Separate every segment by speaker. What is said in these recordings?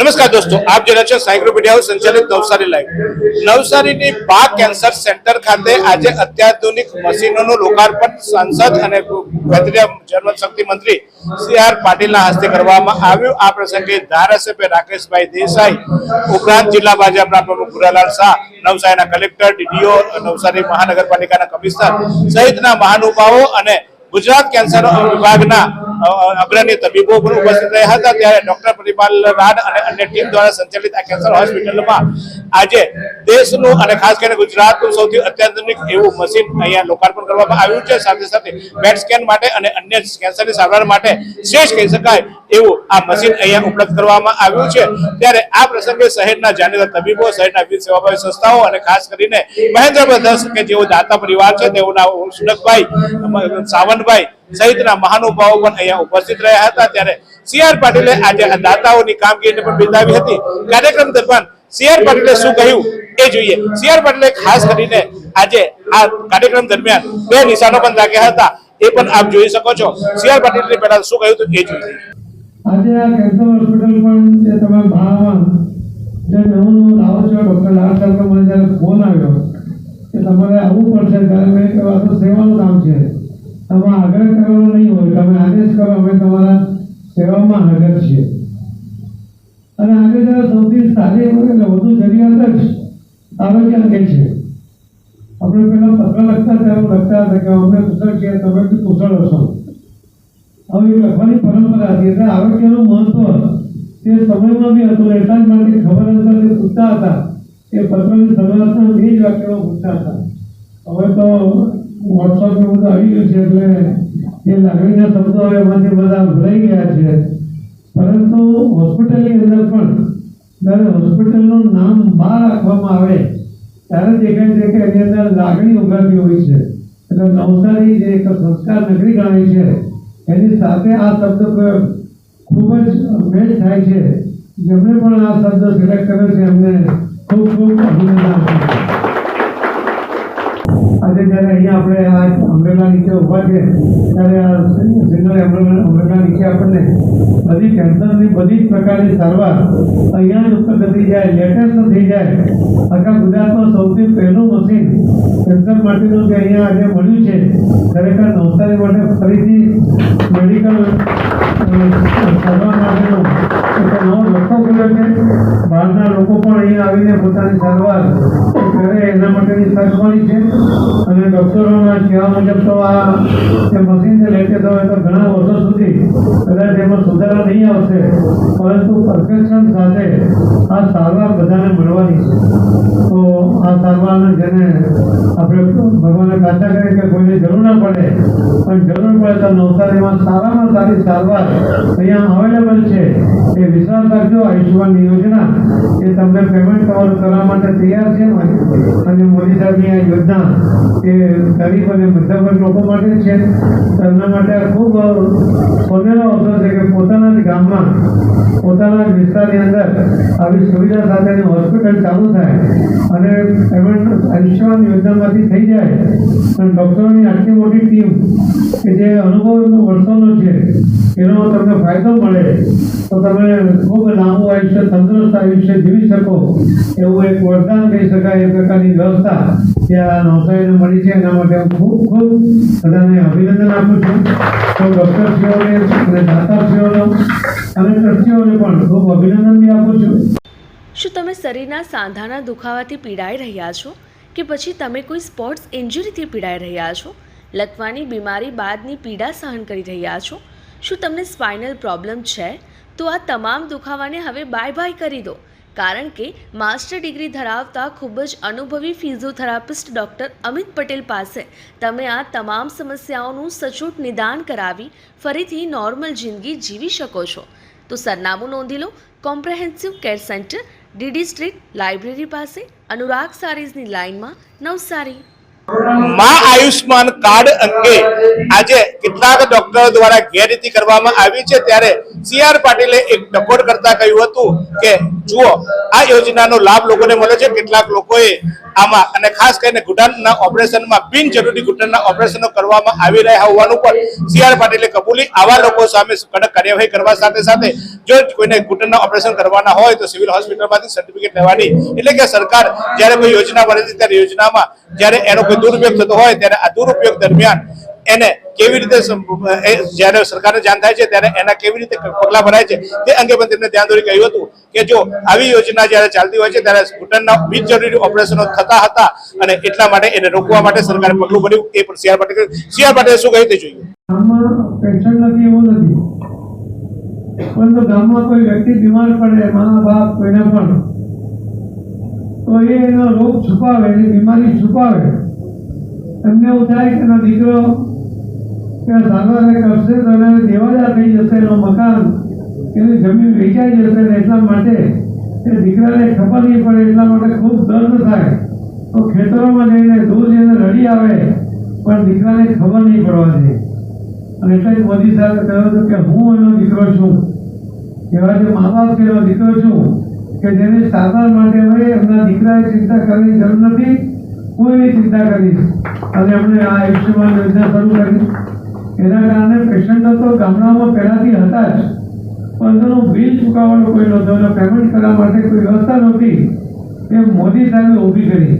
Speaker 1: નમસ્કાર દોસ્તો, આપ જોઈ રહ્યા છો સાયગ્રો મીડિયા હાઉસ સંચાલિત નવસારી લાઈવ। નવસારીની બા કેન્સર સેન્ટર ખાતે આજે અત્યાધુનિક મશીનોનું લોકાર્પણ સાંસદ અને કેન્દ્રીય જનશક્તિ મંત્રી સી.આર. પાટીલના હસ્તે કરવામાં આવ્યું। આ પ્રસંગે ધારાસભ્ય રાકેશભાઈ દેસાઈ ઉપરાંત જિલ્લા ભાજપના પ્રમુખ ભુરાલાલ શાહ, નવસારીના કલેક્ટર, ડીડીઓ, નવસારી મહાનગરપાલિકાના કમિશનર સહિતના મહાનુભાવો અને ગુજરાત કેન્સર વિભાગના અગ્રણી તબીબો પણ ઉપસ્થિત રહ્યા હતા। ત્યારે ડોક્ટર પરિપાલ રાડ અને અન્ય ટીમ દ્વારા સંચાલિત આ કેન્સર હોસ્પિટલમાં આજે દેશનું અને ખાસ કરીને ગુજરાતનું સૌથી અત્યાધુનિક એવું મશીન અહીંયા લોકાર્પણ કરવામાં આવ્યું છે। સાથે સાથે પેટ સ્કેન માટે અને અન્ય કેન્સરની સારવાર માટે શ્રેષ્ઠ કહી શકાય એવું આ મશીન અહીંયા ઉપલબ્ધ કરવામાં આવ્યું છે। ત્યારે આ પ્રસંગે શહેરના જાણીતા તબીબો, શહેરના વિવિધ સેવાભાવી સંસ્થાઓ અને ખાસ કરીને મહેન્દ્રભાઈ દસ કે જેઓ દાતા પરિવાર છે તેઓના સુનકભાઈ, સાવનભાઈ સહિતના મહાનુભાવો પણ અહીંયા ઉપસ્થિત રહ્યા હતા। ત્યારે સી.આર. પાટીલે આજે આ દાતાઓની કામગીરીને પણ બિરદાવી હતી। કાર્યક્રમ દરમિયાન સી.આર. પાટીલે શું કહ્યું એ જોઈએ। સી.આર. પાટીલે ખાસ કરીને આજે આ કાર્યક્રમ દરમિયાન બે નિશાનો પણ રાખ્યા હતા, એ પણ આપ જોઈ શકો છો। સી.આર. પાટીલે પહેલા શું કહ્યું હતું એ જોઈએ।
Speaker 2: આજે આ કેન્સર હોસ્પિટલ પણ જે તમે ભાવમાં જે નવું લાવો છો, ડોક્ટર લાલ સાહેબનો મને જ્યારે ફોન આવ્યો કે તમારે આવવું પડશે, ત્યારે મેં કહ્યું આ તો સેવાનું કામ છે, તમે આગ્રહ કરવાનો નહીં હોય, તમે આદેશ કરો, અમે તમારા સેવામાં હાજર છીએ। અને આજે જ્યારે સૌથી સારી એટલે વધુ જરૂરિયાત જ આરોગ્ય અંગે છે। આપણે પેલા પત્ર લખતા ત્યારે લખતા હતા કે અમે કુશળ છીએ, તમે બી કુશળ હશો, આવી લખવાની પરંપરા હતી। એટલે આરોગ્યનું મહત્વ તે સમયમાં બી હતું, એટલા જ માટે ખબર અંતર પૂછતા હતા એ પત્રની શરૂઆતના બે જ વાક્યો પૂછતા હતા। હવે તો વોટ્સઅપ ને બધું આવી ગયું છે એટલે એ લાગણીના શબ્દો હવે એમાંથી બધા ભરાઈ ગયા છે। પરંતુ હોસ્પિટલની અંદર પણ જ્યારે હોસ્પિટલનું નામ બહાર રાખવામાં આવે ત્યારે દેખાય છે કે એની અંદર લાગણી ઉભરાતી હોય છે। એટલે નવસારી જે એક સંસ્કાર નગરી ગણાય છે એની સાથે આ શબ્દ પ્રયોગ ખૂબ જ મેચ થાય છે। જેમણે પણ આ શબ્દ સિલેક્ટ કર્યો છે એમને ખૂબ ખૂબ અભિનંદન આપું છું। આજે જ્યારે અહીંયા આપણે આ અમરેલા નીચે ઊભા છે ત્યારે આ સિંગલ અમરેલા નીચે આપણને બધી કેન્સરની બધી જ પ્રકારની સારવાર અહીંયા જ ઉપલબ્ધ થઈ જાય, લેટેસ્ટ થઈ જાય। આખા ગુજરાતમાં સૌથી પહેલું મશીન કેન્સર માટેનું જે અહીંયા આજે મળ્યું છે, ખરેખર નવસારી માટે ફરીથી મેડિકલ સારવાર માટેનો એક નવો રસ્તો ખુલ્યો છે। બહારના લોકો પણ અહીંયા આવીને પોતાની સારવાર કરે એના માટેની તક મળી છે। અને ડૉક્ટરોના કહેવા મુજબ તો આ જે મશીન જે લેટેસ્ટ હોય તો ઘણા વર્ષો સુધી કદાચ એમાં સુધારા નહીં આવશે, પરંતુ પરફેક્શન સાથે આ સારવાર બધાને મળવાની છે। તો આ સારવારને જેને આપણે ભગવાનને પ્રાર્થના કરીએ કે કોઈને જરૂર ના પડે, પણ જરૂર પડે તો નવસારીમાં સારામાં સારી સારવાર અહીંયા અવેલેબલ છે। એ વિશ્વાસ રાખજો, આયુષ્યમાન યોજના એ તમને પેમેન્ટ કરવા માટે તૈયાર છે। અને મોદી સાહેબની આ યોજના એ ગરીબ અને મધ્યમ લોકો માટે છે। તેમના માટે ખૂબ સોનેરો અવસર છે કે પોતાના જ ગામમાં, પોતાના જ વિસ્તારની અંદર આવી સુવિધા સાથેની હોસ્પિટલ ચાલુ થાય અને પેમેન્ટ આયુષ્યમાન યોજનામાંથી થઈ જાય। અને ડૉક્ટરોની આટલી મોટી ટીમ કે જે અનુભવ વર્ષોનો છે એનો તમને ફાયદો મળે તો તમે ખૂબ લાંબુ આયુષ્ય, તંદુરસ્ત આયુષ્ય જીવી શકો એવું એક વરદાન કહી શકાય એ પ્રકારની વ્યવસ્થા જે આ નવસારીને મળી છે। એના માટે હું ખૂબ ખૂબ બધાને અભિનંદન આપું છું। તો ડૉક્ટરશ્રીઓને અને દાતાશ્રીઓનો અને ટ્રસ્ટીઓને પણ ખૂબ અભિનંદન બી આપું છું।
Speaker 3: શું તમે શરીરના સાંધાના દુખાવાથી પીડાઈ રહ્યા છો કે પછી તમે કોઈ સ્પોર્ટ્સ ઇન્જરીથી પીડાઈ રહ્યા છો? લકવાની બીમારી બાદની પીડા સહન કરી રહ્યા છો? શું તમને સ્પાઇનલ પ્રોબ્લેમ છે? તો આ તમામ દુખાવાને હવે બાય બાય કરી દો, કારણ કે માસ્ટર ડિગ્રી ધરાવતા ખૂબ જ અનુભવી ફિઝિયોથેરાપિસ્ટ ડૉક્ટર અમિત પટેલ પાસે તમે આ તમામ સમસ્યાઓનું સચોટ નિદાન કરાવી ફરીથી નોર્મલ જિંદગી જીવી શકો છો। તો સરનામું નોંધી લો, comprehensive care centre, DD street, library પાસે, અનુરાગ સારીઝની લાઇનમાં, નવસારી।
Speaker 1: મા આયુષ્માન કાર્ડ અંગે આજે કેટલાક ડોક્ટરો દ્વારા ગેરરીતિ કરવામાં આવી છે, ત્યારે CR પાટીલે એક ટકોર કરતા કહ્યું હતું કે જુઓ, આ યોજનાનો લાભ લોકોને મળે છે, કેટલાક લોકોએ આમાં અને ખાસ કરીને ઘૂંટણના ઓપરેશનમાં બિનજરૂરી ઘૂંટણના ઓપરેશનો કરવામાં આવી રહ્યા હોવાનું પણ CR પાટીલે કબૂલી. આવા લોકો સામે કડક કાર્યવાહી કરવા સાથે સાથે જો કોઈને ઘૂંટણના ઓપરેશન કરવાના હોય તો સિવિલ હોસ્પિટલમાંથી સર્ટિફિકેટ લેવાની. એટલે કે સરકાર જ્યારે કોઈ યોજના બને છે ત્યારે યોજનામાં જ્યારે એનો કોઈ દુરુપયોગ થતો હોય ત્યારે આ દુરુપયોગ દરમિયાન એને કેવી રીતે જ્યારે સરકારને જાણ થાય છે ત્યારે એના કેવી રીતે પગલાં ભરાય છે તે અંગે પણ તેમને ધ્યાન દોરી કહ્યું હતું કે જો આવી યોજના જ્યારે ચાલતી હોય છે ત્યારે ઘૂંટણના બિનજરૂરી ઓપરેશનો થતા હતા અને એટલા માટે એને રોકવા માટે સરકારે પગલું ભર્યું. એ પણ CR પાટીલે શું કહ્યું તે જોઈએ.
Speaker 2: ગામમાં પેન્શન નથી એવું નથી, પરંતુ ગામમાં કોઈ વ્યક્તિ બીમાર પડે, મા બાપ કોઈને પણ, તો એનો રોગ છુપાવે, એની બીમારી છુપાવે. એમને એવું થાય કે એનો દીકરો કે સારવાર કરશે તો એને દેવાદાર થઈ જશે, એનું મકાન, એની જમીન વેચાઈ જશે, ને એટલા માટે એ દીકરાને ખબર નહીં પડે, એટલા માટે ખૂબ દર્દ થાય. તો ખેતરોમાં જઈને દૂર જઈને રડી આવે, પણ દીકરાને ખબર નહીં પડવા દે. અને એટલે જ મોદી સાહેબે કહ્યું હતું કે હું એનો દીકરો છું. એવા જે મા બાપ છે એનો દીકરો છું કે જેને સારવાર માટે હોય એમના દીકરાએ ચિંતા કરવાની જરૂર નથી, કોઈની ચિંતા કરીશ. અને એમણે આ આયુષ્યમાન યોજના શરૂ કરી. એના કારણે પેશન્ટો તો ગામડાઓમાં પહેલાંથી હતા જ, પણ તેનું બિલ ચૂકવવાનું કોઈ નહોતું, એનો પેમેન્ટ કરવા માટે કોઈ વ્યવસ્થા નહોતી. એ મોદી સાહેબે ઊભી કરી.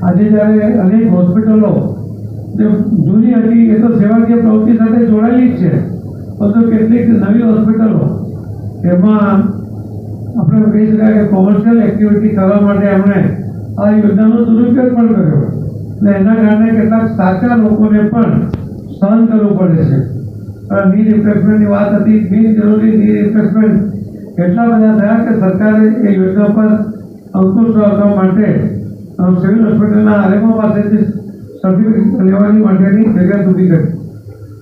Speaker 2: આજે જ્યારે અનેક હોસ્પિટલો જે જૂની હતી એ તો સેવાકીય પ્રવૃત્તિ સાથે જોડાયેલી જ છે, પરંતુ કેટલીક નવી હોસ્પિટલો એમાં આપણે કહી શકાય કે કોમર્શિયલ એક્ટિવિટી કરવા માટે એમણે આ યોજનાનો દુરુપયોગ પણ કર્યો. અને એના કારણે કેટલાક સાચા લોકોને પણ સહન કરવું પડે છે. ની રિપ્લેસમેન્ટની વાત હતી, બિનજરૂરી ની રિપ્લેસમેન્ટ એટલા બધા થયા કે સરકારે એ યોજના પર અંકુશ લાવવા માટે સિવિલ હોસ્પિટલના આરએમઓ પાસેથી સર્ટિફિકેટ લેવાની માટેની જગ્યા ઊભી કરી.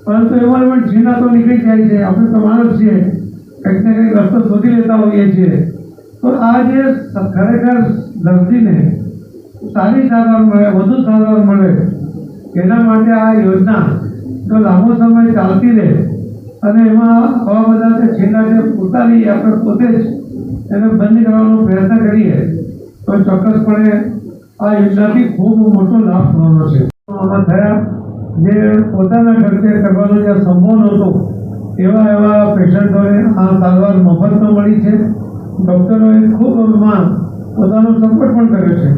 Speaker 2: પરંતુ એમાં પણ જીના તો નીકળી જાય છે, આપણે તો માણસ છીએ, કંઈક ને કંઈક રસ્તો શોધી લેતા હોઈએ છીએ. તો આ જે ખરેખર દર્દીને સારી સારવાર મળે, વધુ સારવાર મળે, એના માટે આ યોજના જો લાંબો સમય ચાલતી રહે અને એમાં આવા બધા છેલ્લા જે ઉતારી આપણે પોતે જ એને બંધ કરવાનો પ્રયત્ન કરીએ તો ચોક્કસપણે આ યોજનાથી ખૂબ મોટો લાભ થવાનો છે. આમાં થયા જે પોતાના ખર્ચે કરવાનો જે સંભવ નહોતો એવા પેશન્ટોને આ સારવાર મફતમાં મળી છે. ડૉક્ટરોએ ખૂબ એમાં પોતાનો સપોર્ટ પણ કર્યો છે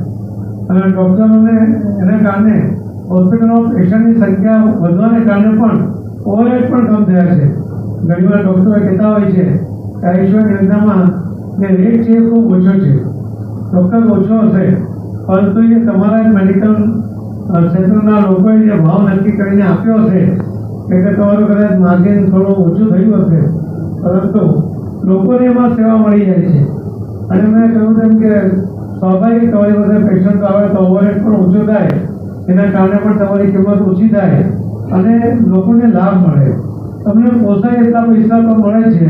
Speaker 2: અને ડૉક્ટરોને એના કારણે હોસ્પિટલમાં પેશન્ટની સંખ્યા વધવાને કારણે પણ ઓવરહેડ પણ કમ થયા છે. ઘણીવાર ડૉક્ટરો કહેતા હોય છે કે આયુષ્યમાન યોજનામાં જે રેટ છે એ ખૂબ ઓછો છે. ડૉક્ટર ઓછો હશે, પરંતુ એ તમારા મેડિકલ ક્ષેત્રના લોકોએ જે ભાવ નક્કી કરીને આપ્યો હશે કે તમારું કદાચ માર્જિન થોડું ઓછું થયું હશે, પરંતુ લોકોને એમાં સેવા મળી જાય છે. અને મેં કહ્યું તેમ કે સ્વાભાવિક તમારી પાસે પેશન્ટ આવે તો ઓવરહેડ પણ ઓછો થાય, એના કારણે પણ તમારી કિંમત ઓછી થાય અને લોકોને લાભ મળે. તમને પોસાય એટલા પૈસા તો મળે છે,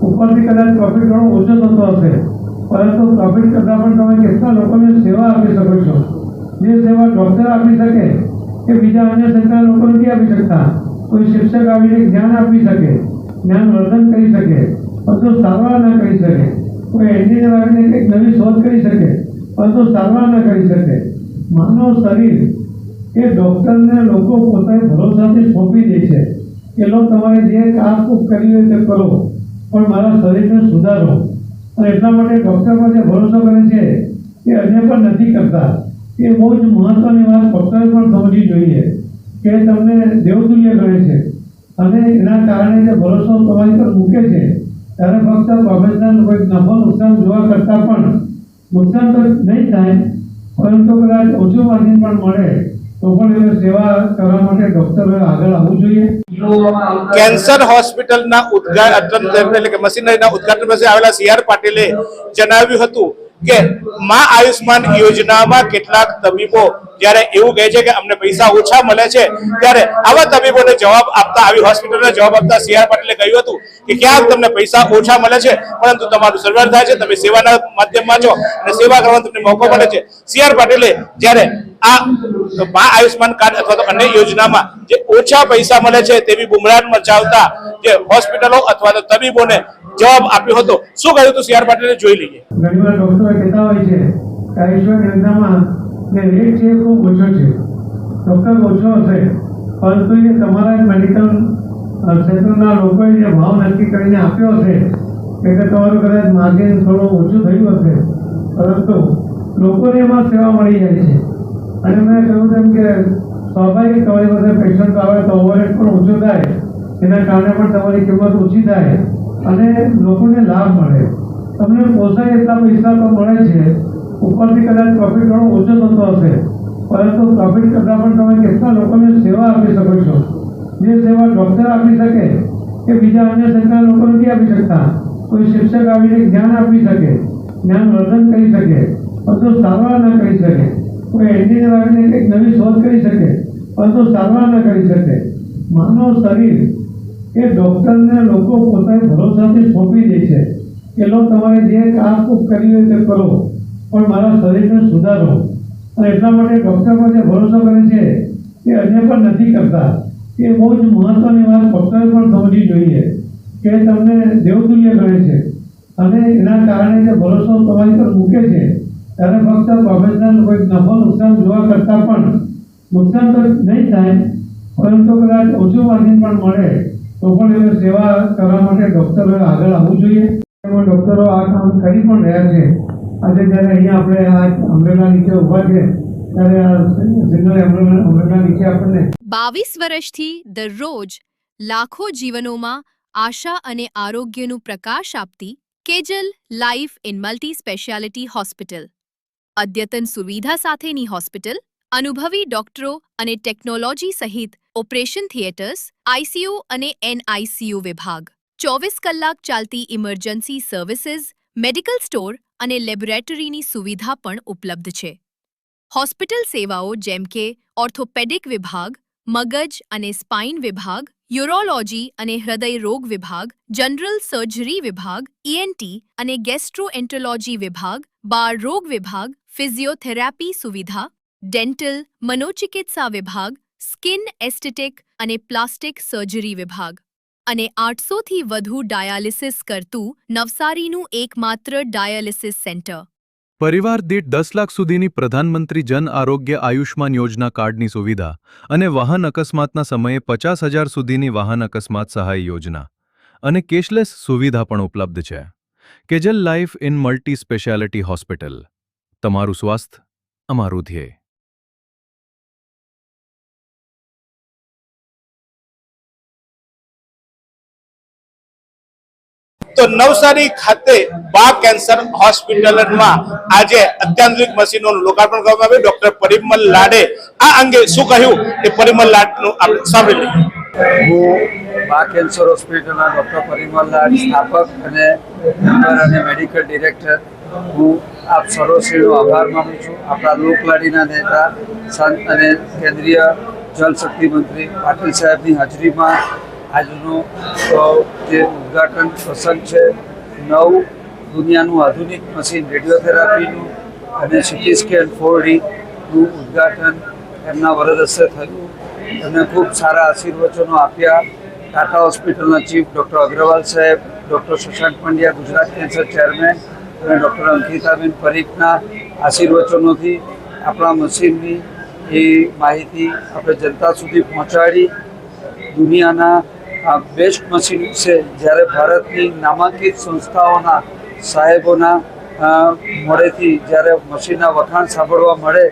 Speaker 2: ઉપરથી કદાચ પ્રોફિટ ઘણો ઓછો થતો હશે, પરંતુ પ્રોફિટ કરતાં પણ તમે કેટલા લોકોને સેવા આપી શકો છો, જે સેવા ડૉક્ટર આપી શકે કે બીજા અન્ય સંસ્થા લોકો નથી આપી શકતા. કોઈ શિક્ષક આવીને જ્ઞાન આપી શકે, જ્ઞાન વર્ધન કરી શકે, પરંતુ સારવાર ન કરી શકે. કોઈ એન્જિનિયર આવીને કંઈક નવી શોધ કરી શકે, પરંતુ સારવાર ન કરી શકે. માનવ શરીર એ ડૉક્ટરને લોકો પોતાના ભરોસાથી સોંપી દે છે કે લો તમારે જે કામ કરી હોય તે કરો, પણ મારા શરીરને સુધારો. અને એટલા માટે ડૉક્ટર પર જે ભરોસો કરે છે એ અન્ય પણ નથી કરતા. એ બહુ જ મહત્ત્વની વાત ડૉક્ટરે પણ સમજવી જોઈએ કે તમને દેવતુલ્ય ગણે છે અને એના કારણે જે ભરોસો તમારી પર મૂકે છે ત્યારે ફક્ત પ્રોફેશનલ કોઈ નફો નુકસાન જોવા કરતાં પણ નુકસાન તો નહીં થાય, પરંતુ કદાચ ઓછું માર્જિન પણ મળે તો પણ એને સેવા કરવા માટે ડૉક્ટરોએ આગળ આવવું જોઈએ.
Speaker 1: કેન્સર હોસ્પિટલના ઉદ્ઘાટન એટલે કે મશીનરીના ઉદ્ઘાટન પાસે આવેલા CR પાટીલે જણાવ્યું હતું કે મા આયુષ્માન યોજનામાં કેટલાક તબીબો જ્યારે એવું કહે છે કે અમને પૈસા ઓછા મળે છે, ત્યારે આવા તબીબોને જવાબ આપતા, આવી હોસ્પિટલને જવાબ આપતા CR પાટીલે કહ્યું હતું કે ક્યાંક તમને પૈસા ઓછા મળે છે, પરંતુ તમારું સર્વર થાય છે, તમે સેવાના માધ્યમમાં છો અને સેવા કરવાનો તમને મોકો મળે છે. CR પાટીલે જ્યારે આ મા આયુષ્માન કાર્ડ અથવા તો અન્ય યોજનામાં જે ઓછા પૈસા મળે છે તેવી બુમરાણ મચાવતા જે હોસ્પિટલો અથવા તો તબીબોને જવાબ આપ્યો હતો. શું કહ્યું હતું સી આર પાટીલે, જોઈ લઈએ.
Speaker 2: ઘણીવાર ડોક્ટરો કહેતા હોય છે કે આયુષ્માન યોજનામાં જે રેટ છે એ ખૂબ ઓછો છે, ડોક્ટર ઓછો હશે, પરંતુ એ તમારા મેડિકલ ક્ષેત્રના લોકોએ જે ભાવ નક્કી કરીને આપ્યો હશે કે તમારું કદાચ માર્જિન થોડું ઓછું થયું હશે, પરંતુ લોકોને એમાં સેવા મળી જાય છે. અને મેં કહ્યું તેમ કે સ્વાભાવિક તમારી પાસે પેશન્ટ આવે તો ઓવરહેડ પણ ઓછું થાય, એના કારણે પણ તમારી કિંમત ઓછી થાય અને લોકોને લાભ મળે. તમને પોસાય એટલા પૈસા તો મળે છે, ઉપરથી કદાચ પ્રોફિટ ઘણો ઓછો થતો હશે, પરંતુ પ્રોફિટ કરતાં પણ તમે કેટલા લોકોને સેવા આપી શકો છો, જે સેવા ડૉક્ટર આપી શકે કે બીજા અન્ય સરકારના લોકો નથી આપી શકતા. કોઈ શિક્ષક આવીને જ્ઞાન આપી શકે, જ્ઞાન વર્ધન કરી શકે, પરંતુ સારવાર ન કરી શકે. કોઈ એન્જિનિયર આવીને કંઈક નવી શોધ કરી શકે, પરંતુ સારવાર ન કરી શકે. માનવ શરીર એ ડૉક્ટરને લોકો પોતાની ભરોસાથી સોંપી દે છે કે લો તમારે જે કામ કરી હોય તે કરો, પણ મારા શરીરને સુધારો. અને એટલા માટે ડૉક્ટર પર જે ભરોસો કરે છે એ અન્ય પણ નથી કરતા. એ બહુ જ મહત્ત્વની વાત ડૉક્ટરે પણ સમજવી જોઈએ કે તમને દેવતુલ્ય ગણે છે અને એના કારણે જે ભરોસો તમારી પર મૂકે છે ત્યારે ફક્ત પ્રોફેશનલ કોઈ નફો નુકસાન જોવા કરતાં પણ નુકસાન તો નહીં થાય, પરંતુ કદાચ ઓછું માર્જિન પણ મળે તો પણ એને સેવા કરવા માટે ડૉક્ટરોએ આગળ આવવું જોઈએ. એમાં ડૉક્ટરો આ કામ કરી પણ રહ્યા છે. આજે જ્યારે અહીંયા આપણે આ અમરેલા નીચે ઊભા છે ત્યારે આ સિંગલ અમરેલા નીચે આપણને
Speaker 4: 22 વર્ષથી દરરોજ લાખો જીવનોમાં આશા અને આરોગ્યનું પ્રકાશ આપતી Kejal life in multi speciality hospital. અદ્યતન સુવિધા સાથેની હોસ્પિટલ, અનુભવી ડોક્ટરો અને ટેકનોલોજી સહિત ઓપરેશન થિયેટર્સ, આઈસીયુ અને એનઆઈસીયુ વિભાગ, 24 કલાક ચાલતી ઇમરજન્સી સર્વિસીસ, મેડિકલ સ્ટોર અને લેબોરેટરીની સુવિધા પણ ઉપલબ્ધ છે. હોસ્પિટલ સેવાઓ જેમ કે ઓર્થોપેડિક વિભાગ, મગજ અને સ્પાઇન વિભાગ, યુરોલોજી અને હૃદય રોગ વિભાગ, જનરલ સર્જરી વિભાગ, ઈએનટી અને ગેસ્ટ્રોએન્ટરોલોજી વિભાગ, બાળ રોગ વિભાગ, ફિઝિયોથેરાપી સુવિધા, ડેન્ટલ, મનોચિકિત્સા વિભાગ, સ્કિન એસ્થેટિક અને પ્લાસ્ટિક સર્જરી વિભાગ અને 800થી વધુ ડાયાલિસિસ કરતું નવસારીનું એકમાત્ર ડાયાલિસિસ સેન્ટર.
Speaker 5: પરિવાર દીઠ 10 લાખ સુધીની પ્રધાનમંત્રી જન આરોગ્ય આયુષ્માન યોજના કાર્ડની સુવિધા અને વાહન અકસ્માતના સમયે 50,000 સુધીની વાહન અકસ્માત સહાય યોજના અને કેશલેસ સુવિધા પણ ઉપલબ્ધ છે. Kejal life in multi speciality hospital. તમારું સ્વાસ્થ્ય અમારું ધ્યેય.
Speaker 1: તો નવસારી ખાતે બા કેન્સર હોસ્પિટલમાં આજે અત્યાધુનિક મશીનોનું લોકાર્પણ કરવામાં આવ્યું. ડોક્ટર પરિમલ લાડે આ અંગે શું કહ્યું એ પરિમલ લાડનું આપણે સાંભળી લઈએ.
Speaker 6: હું બા કેન્સર હોસ્પિટલના ડૉક્ટર પરિમલ લાડ, સ્થાપક અને મેમ્બર અને મેડિકલ ડિરેક્ટર. હું આપ સર્વશ્રીનો આભાર માનું છું. આપણા લોકલાડીના નેતા સંત અને કેન્દ્રીય જલશક્તિ મંત્રી પાટીલ સાહેબની હાજરીમાં આજનો જે ઉદ્ઘાટન પ્રસંગ છે, દુનિયાનું આધુનિક મશીન રેડિયોથેરાપીનું અને સિટી સ્કેન 4Dનું ઉદ્ઘાટન એમના વરદ હસ્તે થયું. એમને ખૂબ સારા આશીર્વચનો આપ્યા. ટાટા હોસ્પિટલના ચીફ ડૉક્ટર અગ્રવાલ સાહેબ, doctor Shashank Pandya, Gujarat cancer chairman અને ડૉક્ટર અંકિતાબેન પરીખના આશીર્વચનોથી આપણા મશીનની એ માહિતી આપણે જનતા સુધી પહોંચાડી. દુનિયાના આ બેસ્ટ મશીન છે. જ્યારે ભારતની નામાંકિત સંસ્થાઓના સાહેબોના મોડેથી જ્યારે મશીનના વખાણ સાંભળવા મળે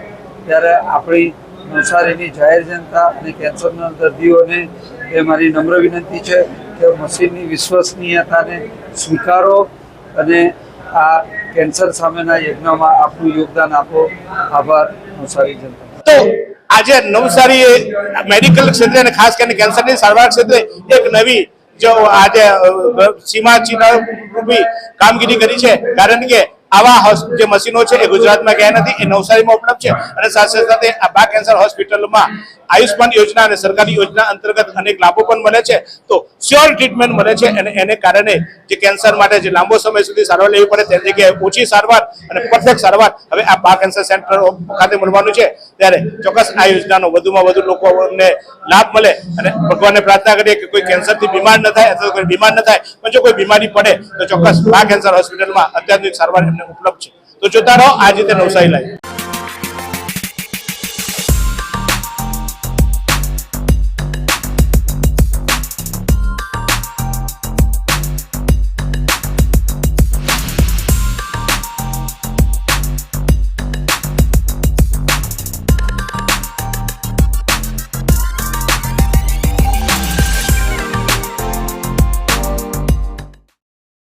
Speaker 6: ત્યારે આપણી નવસારીની જાહેર જનતા અને કેન્સરના દર્દીઓને એ મારી નમ્ર વિનંતી છે કે મશીનની વિશ્વસનીયતાને સ્વીકારો અને આ કેન્સર સામેના યજ્ઞમાં આપનું યોગદાન આપો. આભાર નવસારી જનતા.
Speaker 1: તો આજે નવસારી મેડિકલ ક્ષેત્રે અને ખાસ કરીને કેન્સરની સારવાર ક્ષેત્રે એક નવી જો આજે સીમાચિહ્નરૂપી કામગીરી કરી છે. કારણ કે આવા જે મશીનો છે એ ગુજરાતમાં ગયા નથી, એ નવસારીમાં ઉપલબ્ધ છે અને સાથે સાથે આ બા કેન્સર હોસ્પિટલમાં આયુષ્માન યોજના અને સરકારી યોજના અંતર્ગત અનેક લાભો પણ મળે છે, તો શ્યોર ટ્રીટમેન્ટ મળે છે અને એને કારણે જે કેન્સર માટે જે લાંબો સમય સુધી સારવાર લેવી પડે તેની જગ્યાએ ઓછી સારવાર અને પરફેક્ટ સારવાર હવે આ બા કેન્સર સેન્ટર ખાતે મળવાનું છે. ત્યારે ચોક્કસ આ યોજનાનો વધુમાં વધુ લોકોને લાભ મળે અને ભગવાનને પ્રાર્થના કરીએ કે કોઈ કેન્સરથી બીમાર ન થાય અથવા કોઈ બીમાર ન થાય, પણ જો કોઈ બીમારી પડે તો ચોક્કસ બા કેન્સર હોસ્પિટલમાં અત્યાધુનિક સારવાર એમને ઉપલબ્ધ છે. તો જોતા રહો આ રીતે નવસારી લાઈવ.